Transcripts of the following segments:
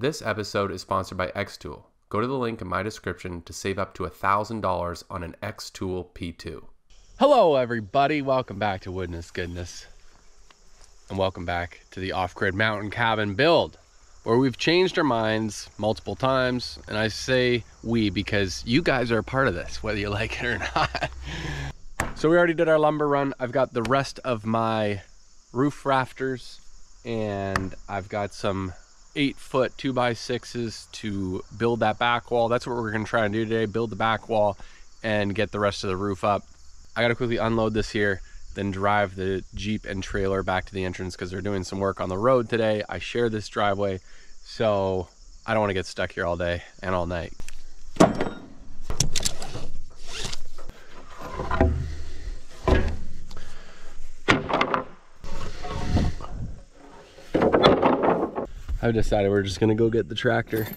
This episode is sponsored by Xtool. Go to the link in my description to save up to $1,000 on an Xtool P2. Hello everybody, welcome back to Woodness Goodness. And welcome back to the Offgrid mountain cabin build, where we've changed our minds multiple times. And I say we because you guys are a part of this, whether you like it or not. So we already did our lumber run. I've got the rest of my roof rafters, and I've got some 8-foot 2x6s to build that back wall. That's what we're gonna try and do today, build the back wall and get the rest of the roof up. I gotta quickly unload this here, then drive the Jeep and trailer back to the entrance because they're doing some work on the road today. I share this driveway, so I don't wanna get stuck here all day and all night. I've decided we're just gonna go get the tractor.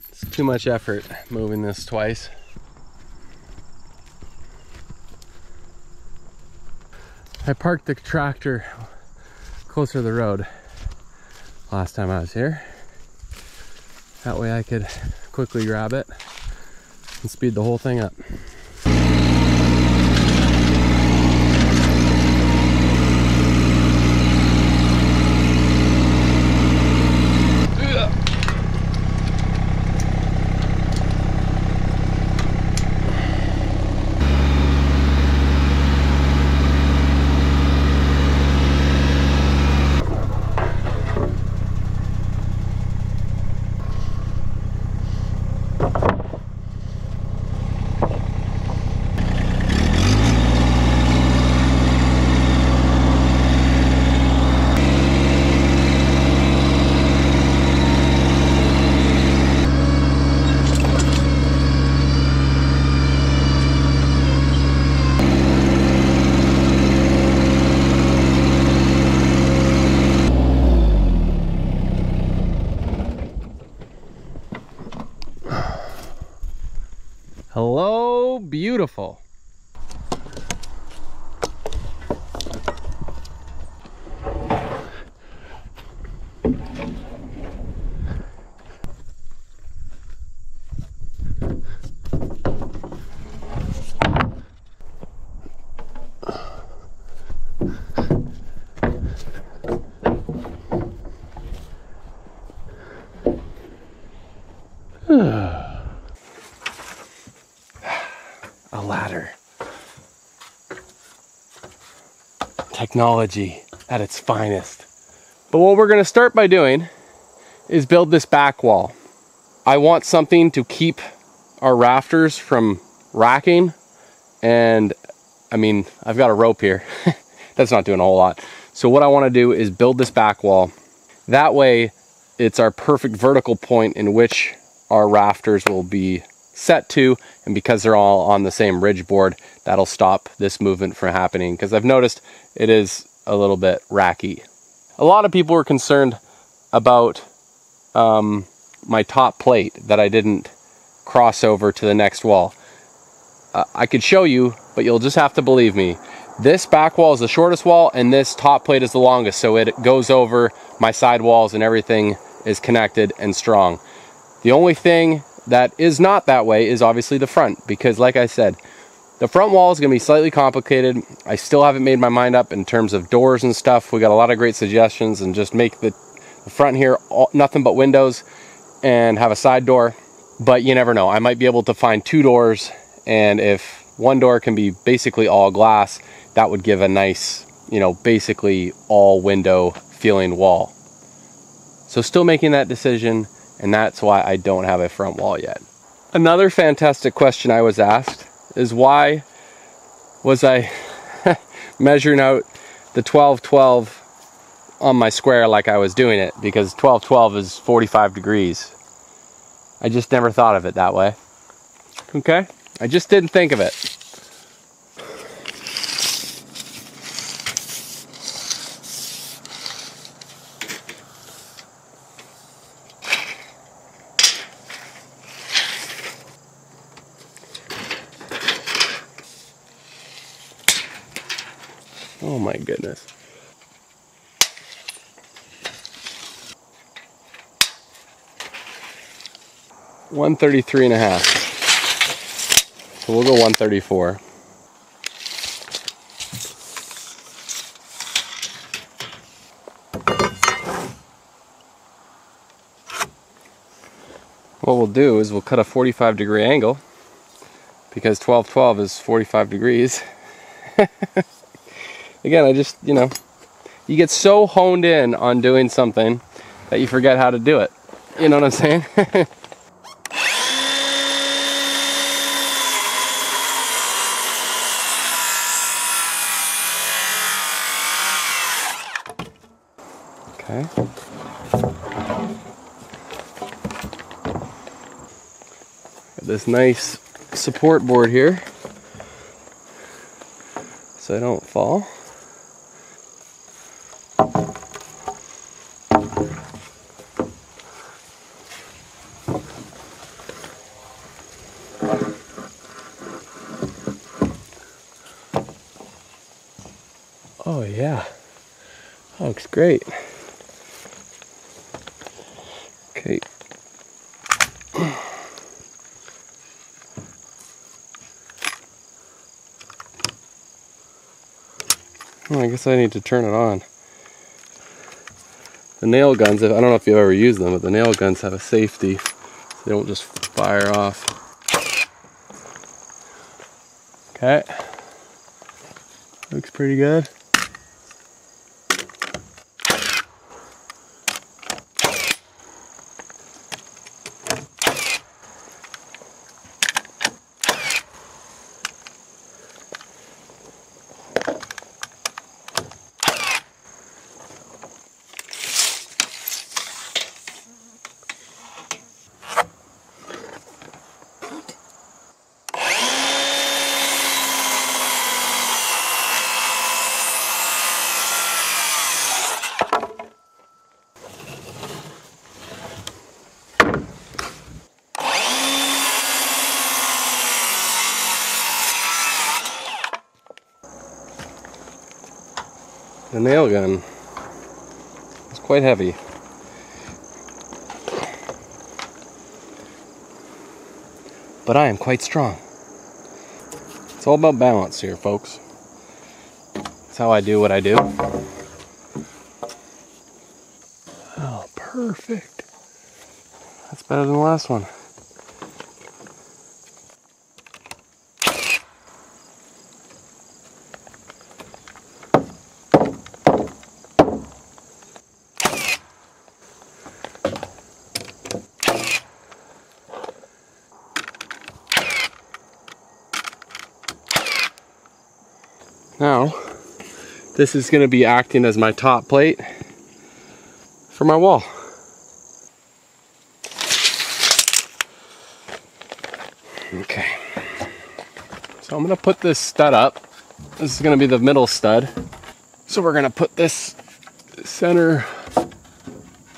It's too much effort moving this twice. I parked the tractor closer to the road last time I was here. That way I could quickly grab it and speed the whole thing up. Hello, beautiful. A ladder. Technology at its finest. But what we're going to start by doing is build this back wall. I want something to keep our rafters from racking, and I mean, I've got a rope here. That's not doing a whole lot. So what I want to do is build this back wall. That way it's our perfect vertical point in which our rafters will be set to, and because they're all on the same ridge board, that'll stop this movement from happening, because I've noticed it is a little bit racky. A lot of people were concerned about my top plate that I didn't cross over to the next wall. I could show you, but you'll just have to believe me. This back wall is the shortest wall, and this top plate is the longest, so it goes over my side walls and everything is connected and strong. The only thing that is not that way is obviously the front, because like I said, the front wall is going to be slightly complicated. I still haven't made my mind up in terms of doors and stuff. We got a lot of great suggestions, and just make the front here nothing but windows and have a side door. But you never know, I might be able to find 2 doors, and if one door can be basically all glass, that would give a nice, you know, basically all window feeling wall. So still making that decision, and that's why I don't have a front wall yet. Another fantastic question I was asked is, why was I measuring out the 12-12 on my square like I was doing it? Because 12-12 is 45 degrees. I just never thought of it that way. Okay? I just didn't think of it. Oh my goodness. 133.5. So we'll go 134. What we'll do is we'll cut a 45-degree angle, because 12-12 is 45 degrees. Again, I just, you know, you get so honed in on doing something that you forget how to do it. You know what I'm saying? Okay. Got this nice support board here so I don't fall. Oh yeah, that looks great. Okay. Well, I guess I need to turn it on. The nail guns, I don't know if you've ever used them, but the nail guns have a safety, so they don't just fire off. Okay. Looks pretty good. The nail gun is quite heavy. But I am quite strong. It's all about balance here, folks. That's how I do what I do. Oh, perfect. That's better than the last one. Now, this is going to be acting as my top plate for my wall. Okay. So I'm going to put this stud up. This is going to be the middle stud. So we're going to put this center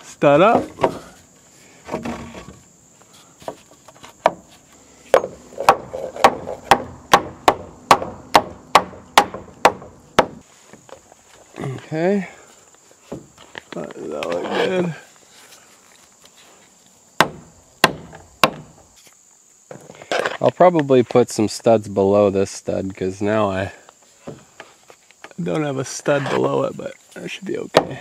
stud up. Okay, that look good. I'll probably put some studs below this stud because now I don't have a stud below it, but that should be okay.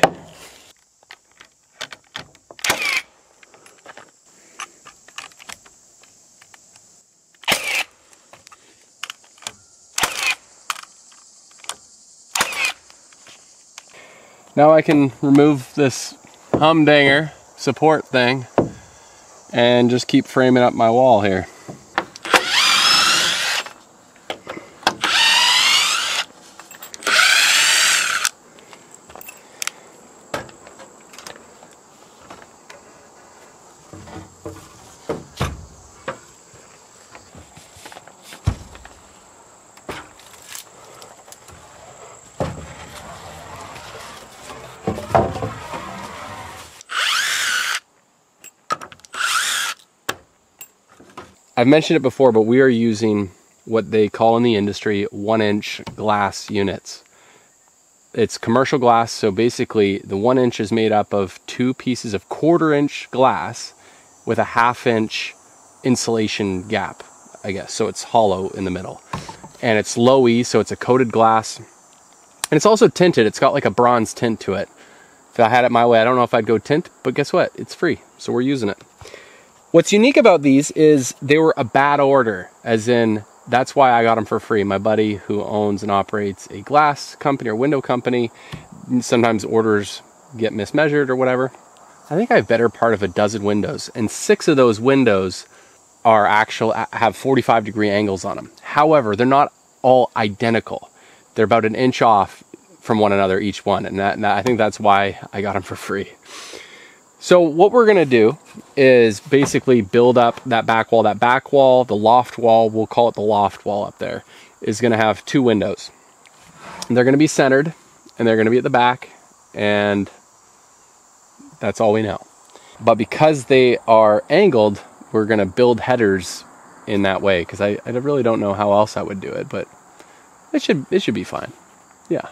Now I can remove this humdinger support thing and just keep framing up my wall here. I've mentioned it before, but we are using what they call in the industry 1-inch glass units. It's commercial glass, so basically the 1 inch is made up of 2 pieces of 1/4 inch glass with a 1/2 inch insulation gap, I guess. So it's hollow in the middle. And it's low E, so it's a coated glass. And it's also tinted. It's got like a bronze tint to it. If I had it my way, I don't know if I'd go tint, but guess what? It's free, so we're using it. What's unique about these is they were a bad order, as in, that's why I got them for free. My buddy who owns and operates a glass company or window company, sometimes orders get mismeasured or whatever. I think I have better part of a dozen windows, and 6 of those windows are have 45-degree angles on them. However, they're not all identical. They're about an inch off from one another, each one, and I think that's why I got them for free. So what we're gonna do is basically build up that back wall. That back wall, the loft wall, we'll call it the loft wall up there, is gonna have 2 windows. And they're gonna be centered, and they're gonna be at the back, and that's all we know. But because they are angled, we're gonna build headers in that way, because I really don't know how else I would do it, but it should be fine. Yeah.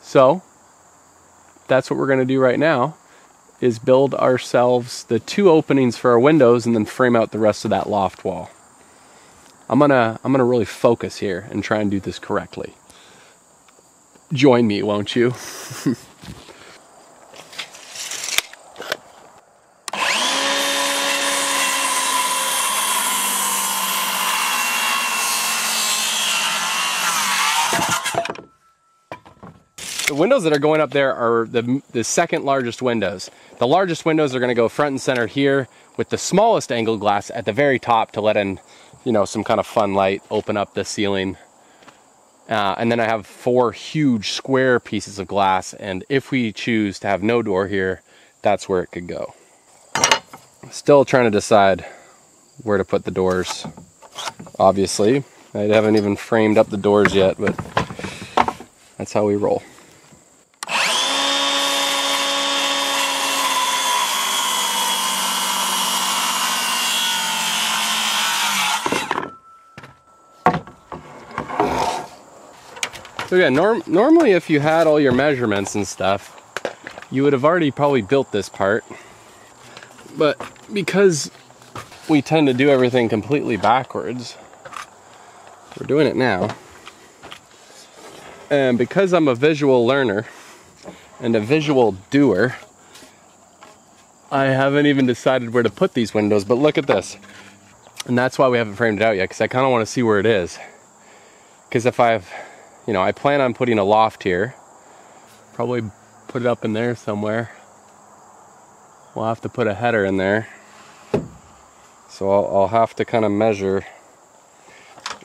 So that's what we're gonna do right now, is build ourselves the 2 openings for our windows and then frame out the rest of that loft wall. I'm gonna really focus here and try and do this correctly. Join me, won't you? The windows that are going up there are the second largest windows. The largest windows are going to go front and center here, with the smallest angled glass at the very top to let in, you know, some kind of fun light, open up the ceiling. And then I have 4 huge square pieces of glass, and if we choose to have no door here, that's where it could go. Still trying to decide where to put the doors, obviously. I haven't even framed up the doors yet, but that's how we roll. So yeah, normally if you had all your measurements and stuff, you would have already probably built this part. But because we tend to do everything completely backwards, we're doing it now. And because I'm a visual learner and a visual doer, I haven't even decided where to put these windows, but look at this. And that's why we haven't framed it out yet, because I kind of want to see where it is. Because if I plan on putting a loft here, probably put it up in there somewhere. We'll have to put a header in there. So I'll have to kind of measure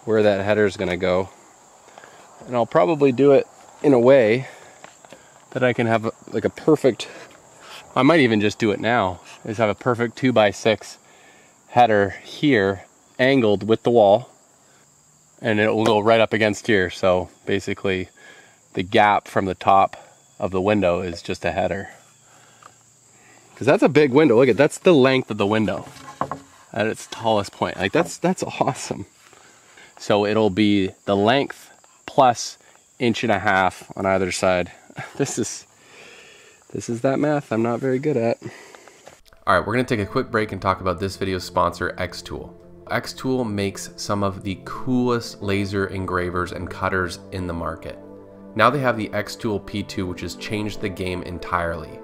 where that header is going to go. And I'll probably do it in a way that I can have like a perfect, I might even just do it now, is have a perfect 2x6 header here, angled with the wall. And it will go right up against here. So basically the gap from the top of the window is just a header. Because that's a big window. Look at, that's the length of the window at its tallest point. Like that's awesome. So it'll be the length plus 1.5 inches on either side. This is that math I'm not very good at. All right, we're gonna take a quick break and talk about this video's sponsor, Xtool. Xtool makes some of the coolest laser engravers and cutters in the market. Now they have the Xtool P2, which has changed the game entirely.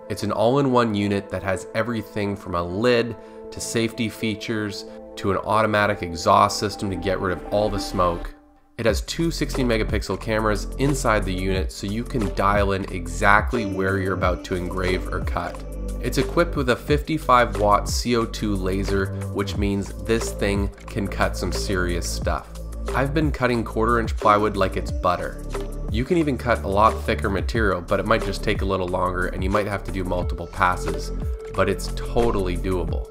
It's an all-in-one unit that has everything from a lid to safety features to an automatic exhaust system to get rid of all the smoke. It has 2 16-megapixel cameras inside the unit, so you can dial in exactly where you're about to engrave or cut. It's equipped with a 55-watt CO2 laser, which means this thing can cut some serious stuff. I've been cutting 1/4-inch plywood like it's butter. You can even cut a lot thicker material, but it might just take a little longer and you might have to do multiple passes, but it's totally doable.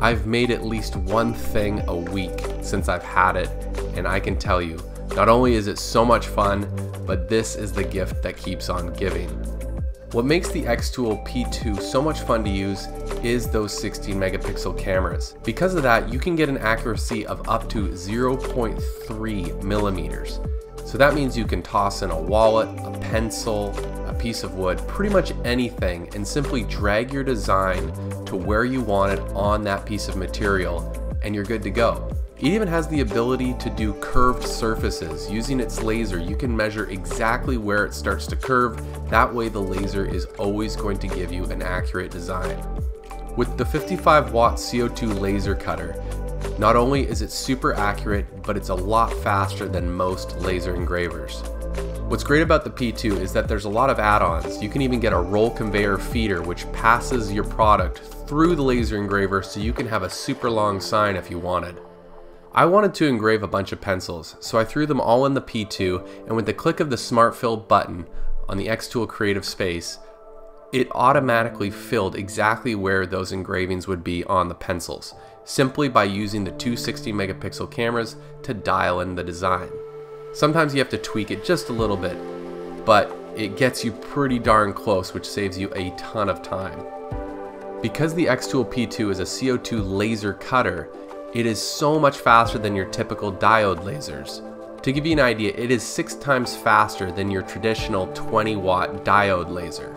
I've made at least one thing a week since I've had it, and I can tell you, not only is it so much fun, but this is the gift that keeps on giving. What makes the Xtool P2 so much fun to use is those 16-megapixel cameras. Because of that, you can get an accuracy of up to 0.3 millimeters. So that means you can toss in a wallet, a pencil, a piece of wood, pretty much anything, and simply drag your design to where you want it on that piece of material, and you're good to go. It even has the ability to do curved surfaces. Using its laser, you can measure exactly where it starts to curve. That way the laser is always going to give you an accurate design. With the 55-watt CO2 laser cutter, not only is it super accurate, but it's a lot faster than most laser engravers. What's great about the P2 is that there's a lot of add-ons. You can even get a roll conveyor feeder which passes your product through the laser engraver so you can have a super long sign if you wanted. I wanted to engrave a bunch of pencils, so I threw them all in the P2, and with the click of the Smart Fill button on the Xtool Creative Space, it automatically filled exactly where those engravings would be on the pencils, simply by using the two 60 megapixel cameras to dial in the design. Sometimes you have to tweak it just a little bit, but it gets you pretty darn close, which saves you a ton of time. Because the Xtool P2 is a CO2 laser cutter, it is so much faster than your typical diode lasers. To give you an idea, it is 6 times faster than your traditional 20-watt diode laser.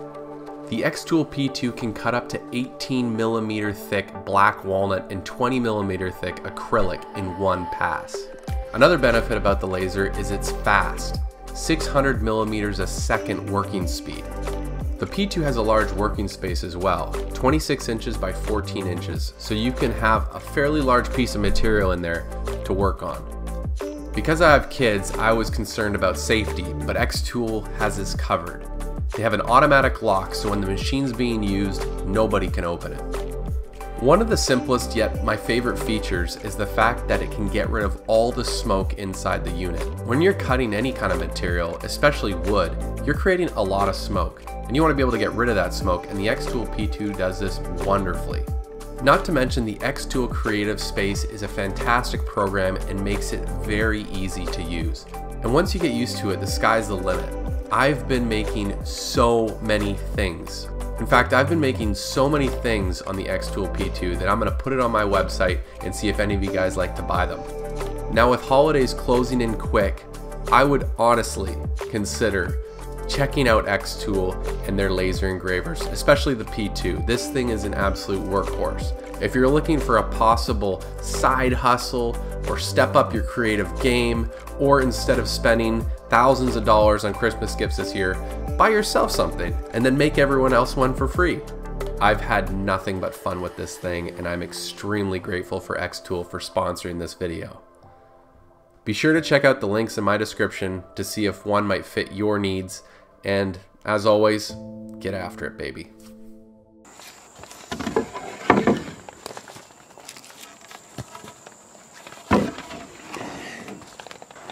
The Xtool P2 can cut up to 18mm thick black walnut and 20mm thick acrylic in one pass. Another benefit about the laser is it's fast, 600mm a second working speed. The P2 has a large working space as well, 26 inches by 14 inches, so you can have a fairly large piece of material in there to work on. Because I have kids, I was concerned about safety, but Xtool has this covered. They have an automatic lock, so when the machine's being used, nobody can open it. One of the simplest yet my favorite features is the fact that it can get rid of all the smoke inside the unit. When you're cutting any kind of material, especially wood, you're creating a lot of smoke, and you want to be able to get rid of that smoke, and the Xtool P2 does this wonderfully. Not to mention the Xtool Creative Space is a fantastic program and makes it very easy to use. And once you get used to it, the sky's the limit. I've been making so many things. In fact, I've been making so many things on the Xtool P2 that I'm going to put it on my website and see if any of you guys like to buy them. Now with holidays closing in quick, I would honestly consider checking out Xtool and their laser engravers, especially the P2. This thing is an absolute workhorse. If you're looking for a possible side hustle or step up your creative game, or instead of spending thousands of dollars on Christmas gifts this year, buy yourself something and then make everyone else one for free. I've had nothing but fun with this thing, and I'm extremely grateful for Xtool for sponsoring this video. Be sure to check out the links in my description to see if one might fit your needs, and as always, get after it, baby.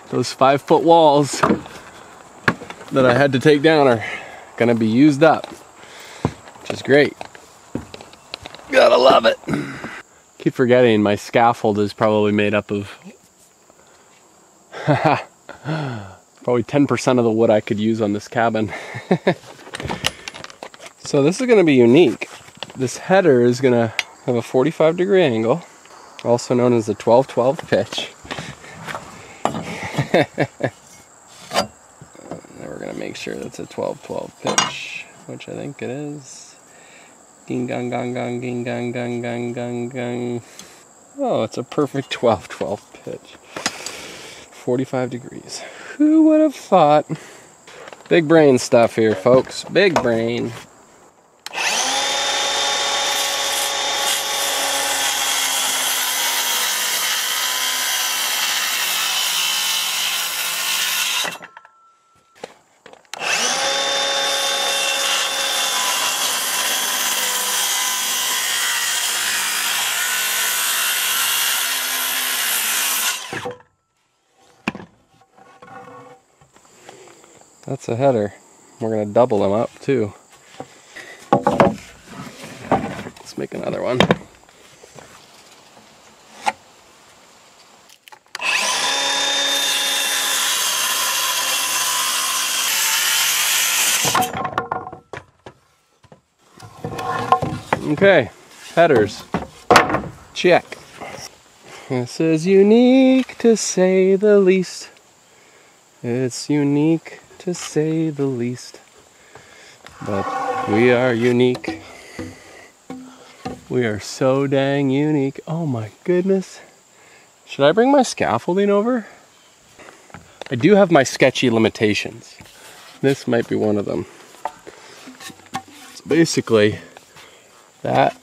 Those 5-foot walls that I had to take down are gonna be used up, which is great. Gotta love it. Keep forgetting my scaffold is probably made up of probably 10% of the wood I could use on this cabin. So this is gonna be unique. This header is gonna have a 45-degree angle, also known as the 12-12 pitch. Now we're gonna make sure that's a 12-12 pitch, which I think it is. Ging gang gang gang ging gang gang gang gang gang. Oh, it's a perfect 12-12 pitch. 45 degrees. Who would have thought? Big brain stuff here, folks. Big brain. That's a header. We're going to double them up too. Let's make another one. Okay, headers. Check. This is unique to say the least. It's unique to say the least. But we are unique. We are so dang unique. Oh my goodness. Should I bring my scaffolding over? I do have my sketchy limitations. This might be one of them. So basically, that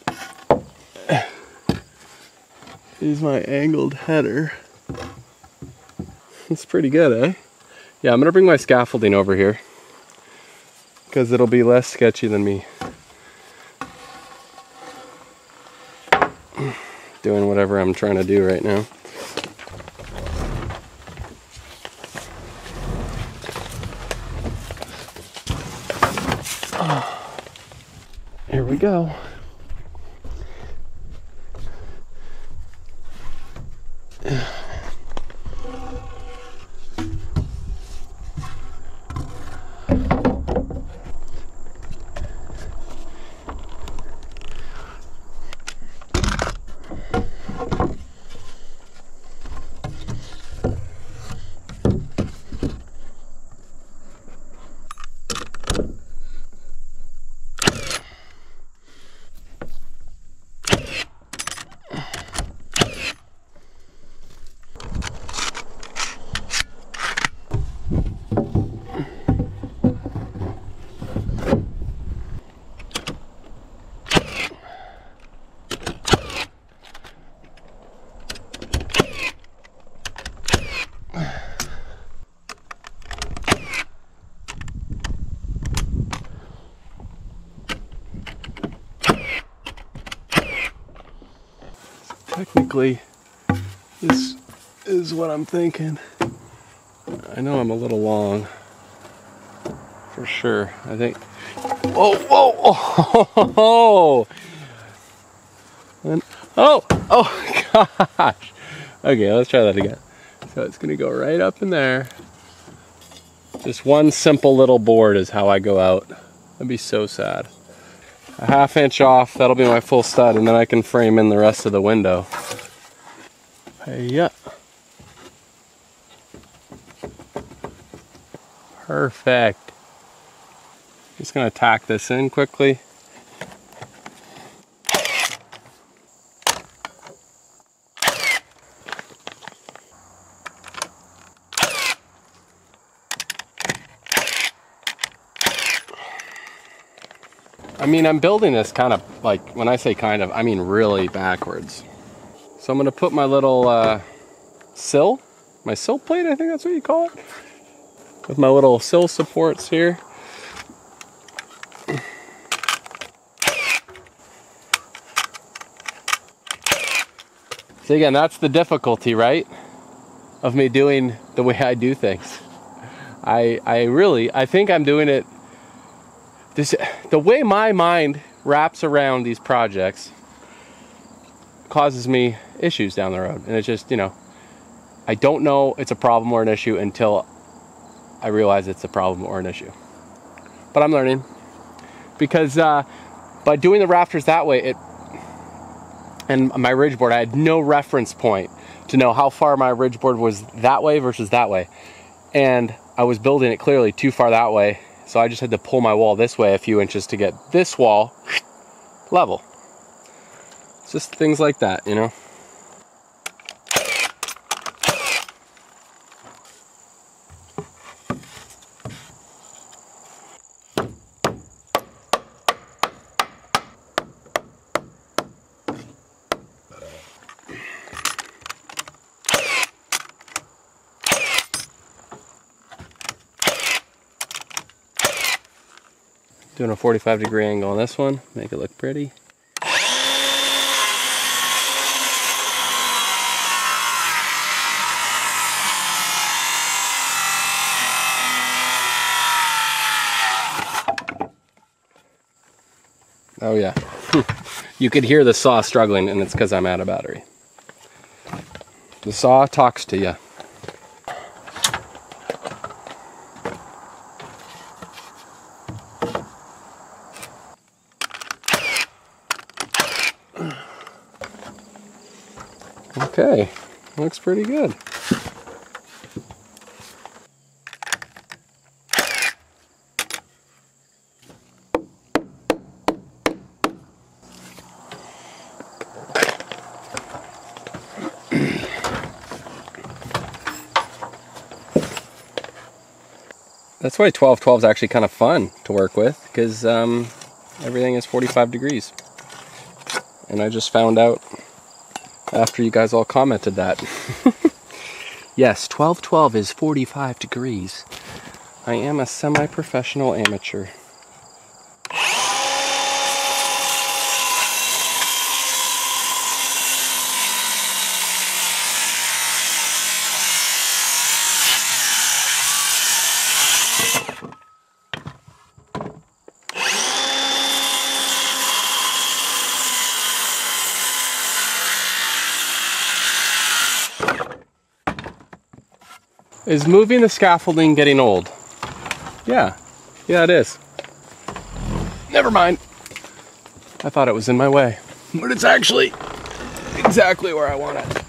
is my angled header. It's pretty good, eh? Yeah, I'm gonna bring my scaffolding over here because it'll be less sketchy than me doing whatever I'm trying to do right now. Here we go. Technically, this is what I'm thinking. I know I'm a little long, for sure. I think. Whoa, whoa, oh, oh gosh. Okay, let's try that again. So it's gonna go right up in there. Just one simple little board is how I go out. That'd be so sad. A 1/2 inch off, that'll be my full stud, and then I can frame in the rest of the window. Hey, yeah. Perfect. Just gonna tack this in quickly. I mean, I'm building this kind of, like, when I say kind of, I mean really backwards. So I'm gonna put my little sill, my sill plate, I think that's what you call it, with my little sill supports here. So again, that's the difficulty, right, of me doing the way I do things. I think I'm doing it the way my mind wraps around these projects causes me issues down the road. And it's just, you know, I don't know it's a problem or an issue until I realize it's a problem or an issue. But I'm learning, because by doing the rafters that way, and my ridge board, I had no reference point to know how far my ridge board was that way versus that way. And I was building it clearly too far that way. So I just had to pull my wall this way a few inches to get this wall level. It's just things like that, you know? Doing a 45-degree angle on this one, make it look pretty. Oh yeah, you could hear the saw struggling, and it's because I'm out of battery. The saw talks to you. Okay, looks pretty good. That's why 12-12 is actually kind of fun to work with, because everything is 45 degrees. And I just found out after you guys all commented that. Yes, 12-12 is 45 degrees. I am a semi-professional amateur. Is moving the scaffolding getting old? Yeah. Yeah, it is. Never mind. I thought it was in my way, but it's actually exactly where I want it.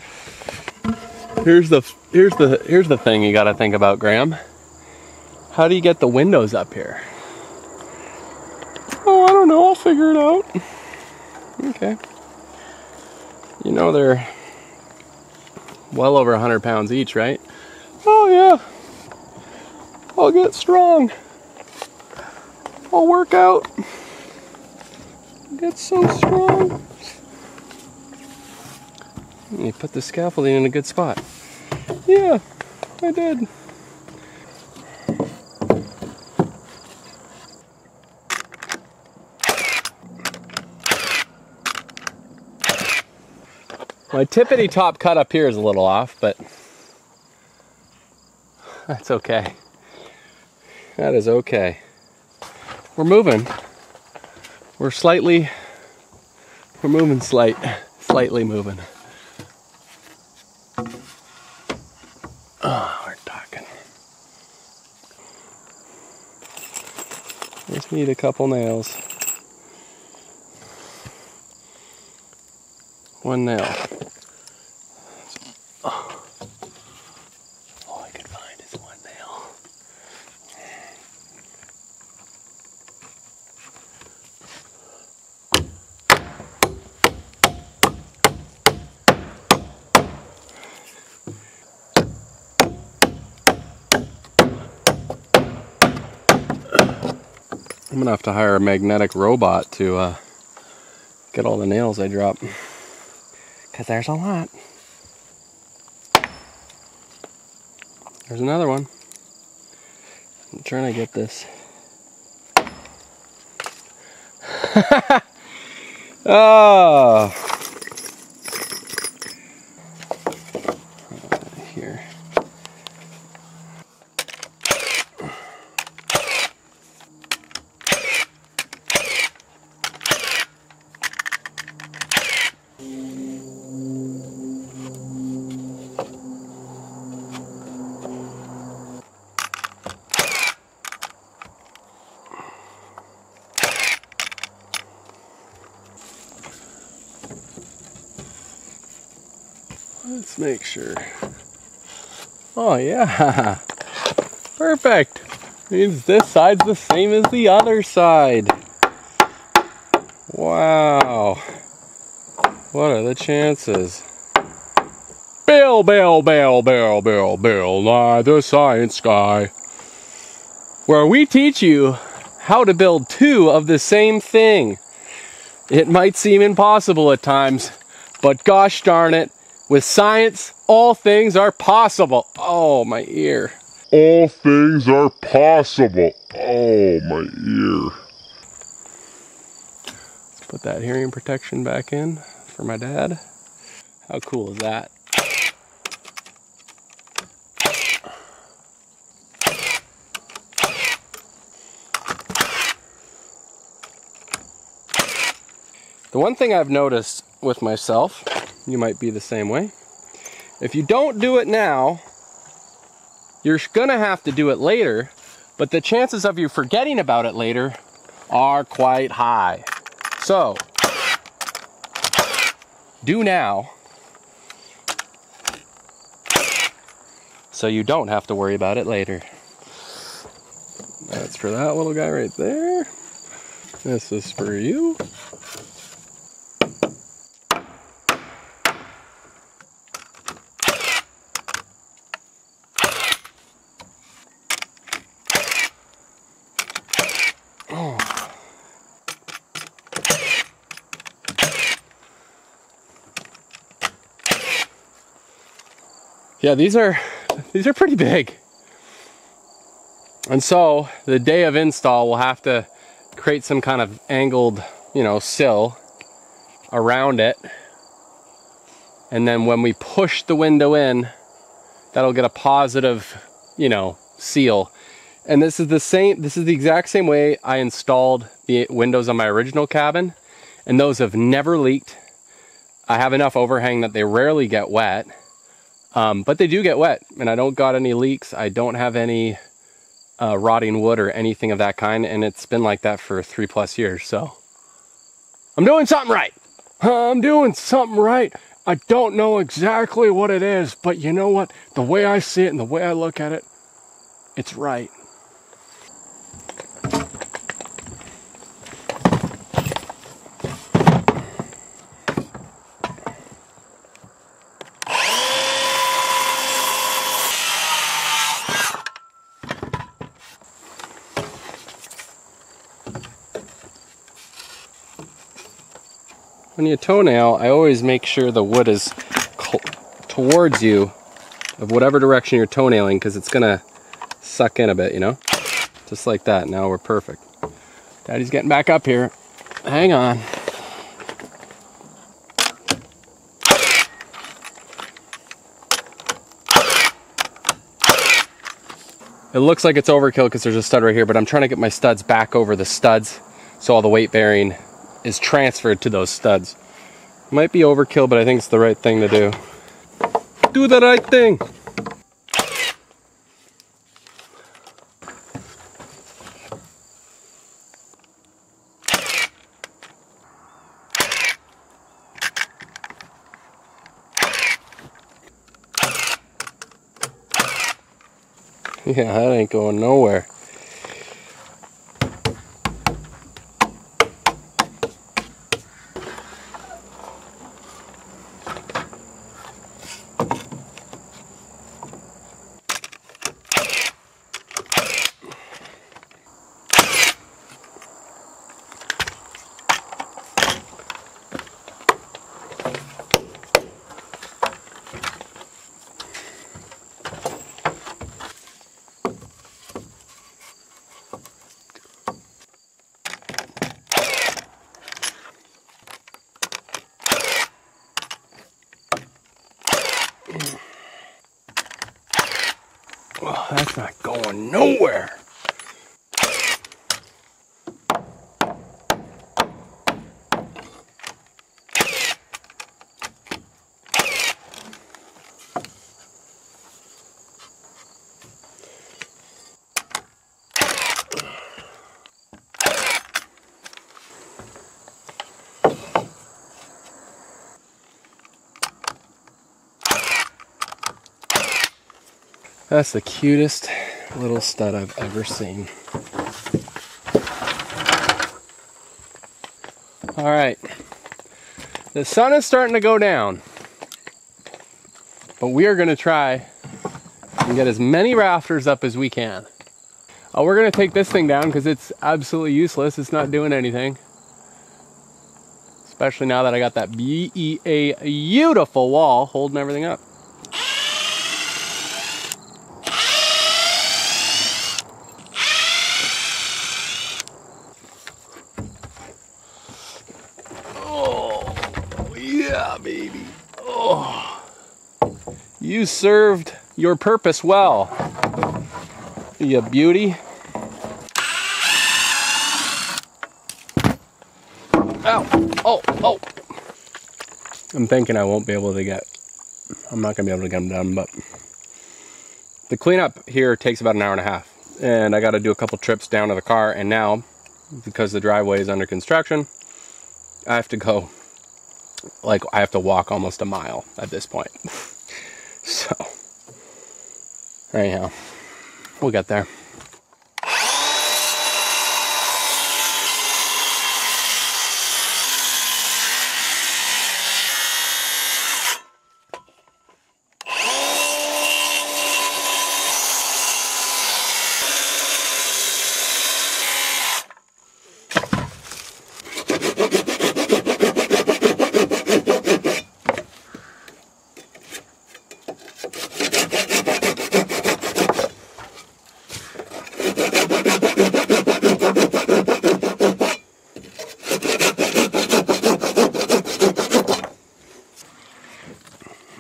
Here's the thing you got to think about, Graham. How do you get the windows up here? Oh, I don't know. I'll figure it out. Okay. You know they're well over 100 pounds each, right? Oh yeah, I'll get strong. I'll work out. Get so strong. And you put the scaffolding in a good spot. Yeah, I did. My tippity top cut up here is a little off, but that's okay. That is okay. We're moving. We're moving slightly moving. Oh, we're talking. Just need a couple nails. One nail. All I could find is one nail. I'm gonna have to hire a magnetic robot to get all the nails I drop. Because there's a lot. There's another one. I'm trying to get this. Oh. Here. Let's make sure. Oh yeah, perfect. Means this side's the same as the other side. Wow. What are the chances? Bill, Bill, Bill, Bill, Bill, Bill, Nye the Science Guy. Where we teach you how to build two of the same thing. It might seem impossible at times, but gosh darn it, with science, all things are possible. Oh, my ear. All things are possible. Oh, my ear. Let's put that hearing protection back in for my dad. How cool is that? The one thing I've noticed with myself, you might be the same way. If you don't do it now, you're gonna have to do it later, but the chances of you forgetting about it later are quite high. So, do now, so you don't have to worry about it later. That's for that little guy right there. This is for you. Yeah, these are pretty big. And so the day of install, we'll have to create some kind of angled, you know, sill around it. And then when we push the window in, that'll get a positive, you know, seal. And this is the exact same way I installed the windows on my original cabin, and those have never leaked. I have enough overhang that they rarely get wet, but they do get wet, and I don't got any leaks. I don't have any rotting wood or anything of that kind, and it's been like that for 3+ years, so I'm doing something right. I'm doing something right. I don't know exactly what it is, but you know what? The way I see it and the way I look at it, it's right. When you toenail, I always make sure the wood is towards you of whatever direction you're toenailing, because it's gonna suck in a bit, you know? Just like that. Now we're perfect. Daddy's getting back up here. Hang on. It looks like it's overkill because there's a stud right here, but I'm trying to get my studs back over the studs so all the weight bearing is transferred to those studs. Might be overkill, but I think it's the right thing to do. Do the right thing. Yeah, that ain't going nowhere. Well, that's not going nowhere. That's the cutest little stud I've ever seen. All right, the sun is starting to go down, but we are going to try and get as many rafters up as we can. We're going to take this thing down because it's absolutely useless. It's not doing anything, especially now that I got that beautiful wall holding everything up. Yeah, baby. Oh, you served your purpose well, you beauty. Ow! Oh! Oh! I'm thinking I won't be able to get. I'm not gonna be able to get them done, but the cleanup here takes about an hour and a half, and I got to do a couple trips down to the car. And now, because the driveway is under construction, I have to go. Like, I have to walk almost a mile at this point. So, anyhow, we'll get there.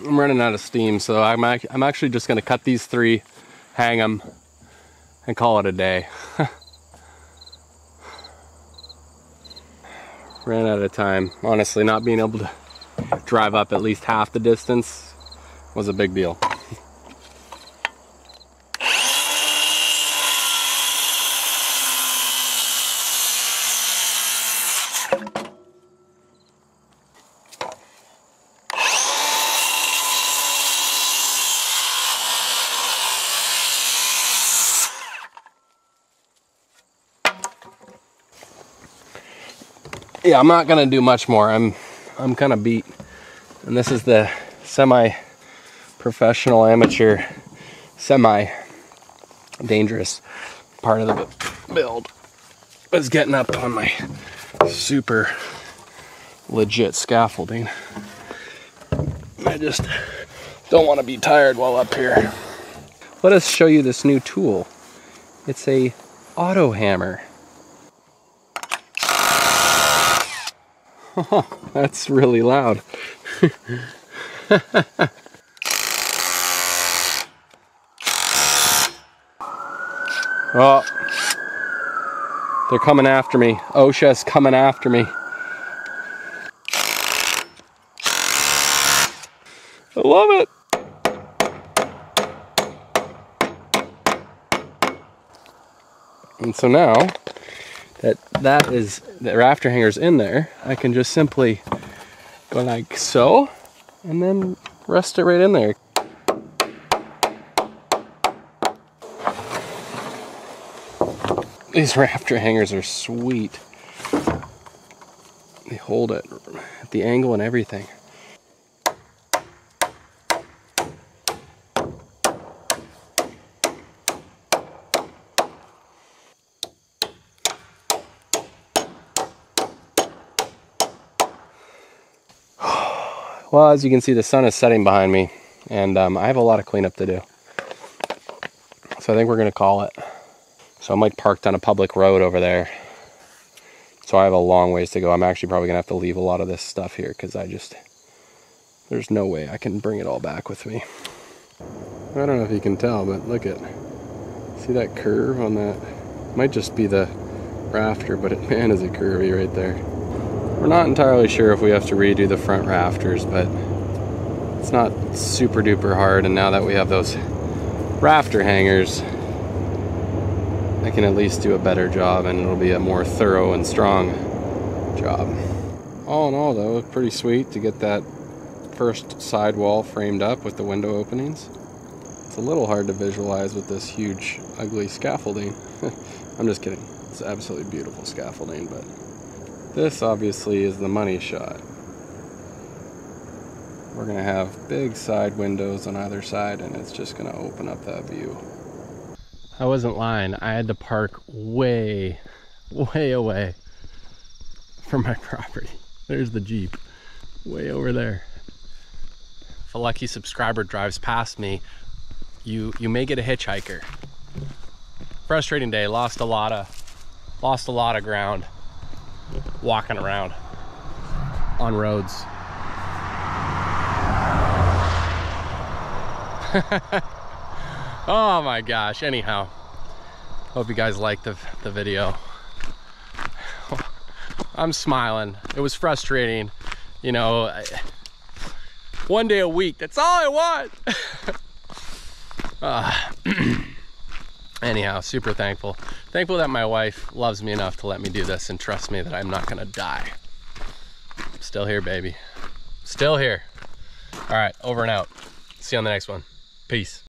I'm running out of steam, so I'm actually just gonna cut these 3, hang them, and call it a day. Ran out of time. Honestly, not being able to drive up at least half the distance was a big deal. Yeah, I'm not gonna do much more. I'm kind of beat. And this is the semi-professional, amateur, semi-dangerous part of the build. Was getting up on my super legit scaffolding. I just don't want to be tired while up here. Let us show you this new tool. It's a auto hammer. Oh, that's really loud. Oh, they're coming after me. OSHA's coming after me. I love it. And so now that is the rafter hangers in there, I can just simply go like so and then rest it right in there. These rafter hangers are sweet. They hold it at the angle and everything. Well, as you can see, the sun is setting behind me, and I have a lot of cleanup to do. So I think we're gonna call it. So I'm like parked on a public road over there. So I have a long ways to go. I'm actually probably gonna have to leave a lot of this stuff here because there's no way I can bring it all back with me. I don't know if you can tell, but look at, see that curve on that? Might just be the rafter, but man, is it curvy right there. We're not entirely sure if we have to redo the front rafters, but it's not super duper hard. And now that we have those rafter hangers, I can at least do a better job, and it'll be a more thorough and strong job. All in all though, it's pretty sweet to get that first sidewall framed up with the window openings. It's a little hard to visualize with this huge, ugly scaffolding. I'm just kidding. It's absolutely beautiful scaffolding, but this obviously is the money shot. We're gonna have big side windows on either side, and it's just gonna open up that view. I wasn't lying. I had to park way away from my property. There's the Jeep, way over there. If a lucky subscriber drives past me, you may get a hitchhiker. Frustrating day. Lost a lot of ground walking around on roads. Oh my gosh. Anyhow, hope you guys liked the video. I'm smiling. It was frustrating, you know. One day a week, that's all I want. Anyhow, super thankful that my wife loves me enough to let me do this and trust me that I'm not gonna die. I'm still here, baby. Still here. All right, over and out. See you on the next one. Peace.